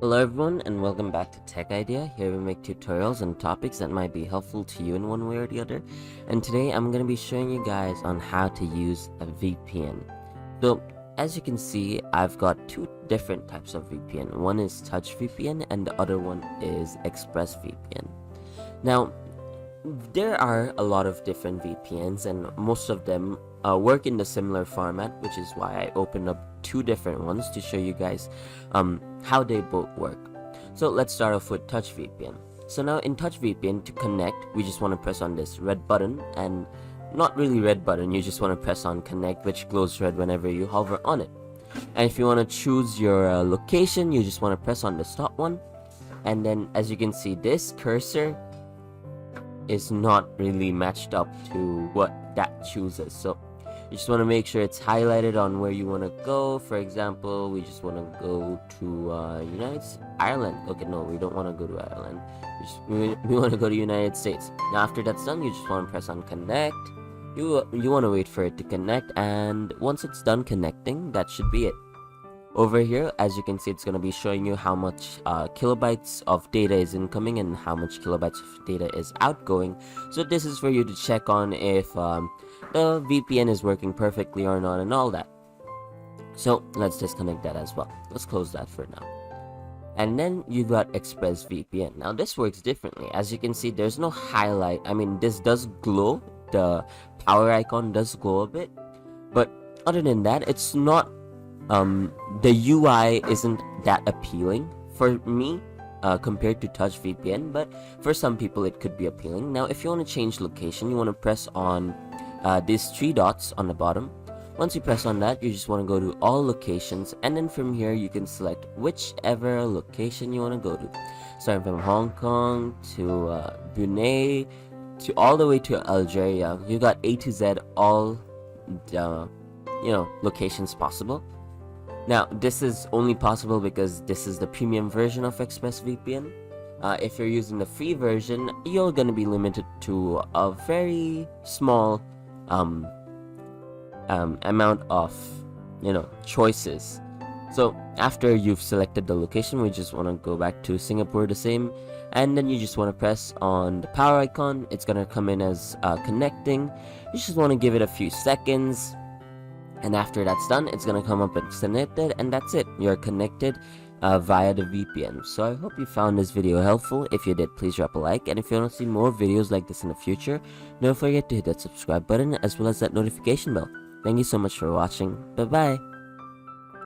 Hello everyone and welcome back to Tech Idea. Here we make tutorials on topics that might be helpful to you in one way or the other. And today I'm going to be showing you guys on how to use a VPN. So as you can see, I've got two different types of VPN. One is Touch VPN and the other one is Express VPN. Now, there are a lot of different VPNs and most of them work in the similar format, which is why I opened up two different ones to show you guys how they both work. So let's start off with Touch VPN. So now in Touch VPN, to connect, we just want to press on this red button, and not really red button, you just want to press on connect, which glows red whenever you hover on it. And if you want to choose your location, you just want to press on the top one, and then as you can see, this cursor is not really matched up to what that chooses. So you just want to make sure it's highlighted on where you want to go. For example, we just want to go to Ireland. Okay, no, we don't want to go to Ireland. We want to go to United States. Now after that's done, you just want to press on connect. You want to wait for it to connect, and once it's done connecting, that should be it. Over here, as you can see, it's going to be showing you how much kilobytes of data is incoming and how much kilobytes of data is outgoing. So this is for you to check on if the VPN is working perfectly or not and all that. So let's disconnect that as well. Let's close that for now. And then you got Express VPN. Now this works differently. As you can see, there's no highlight. I mean, this does glow. The power icon does glow a bit. But other than that, it's not the UI isn't that appealing for me compared to Touch VPN, but for some people it could be appealing. Now if you want to change location, you want to press on these three dots on the bottom. Once you press on that, you just want to go to all locations, and then from here you can select whichever location you want to go to, starting from Hong Kong to Brunei to all the way to Algeria. You got A to Z, all the locations possible. Now, this is only possible because this is the premium version of ExpressVPN. If you're using the free version, you're going to be limited to a very small amount of, choices. So, after you've selected the location, we just want to go back to Singapore the same. And then you just want to press on the power icon. It's going to come in as connecting. You just want to give it a few seconds. And after that's done, it's gonna come up as connected, and that's it. You're connected via the VPN. So I hope you found this video helpful. If you did, please drop a like, and if you want to see more videos like this in the future, don't forget to hit that subscribe button as well as that notification bell. Thank you so much for watching. Bye bye.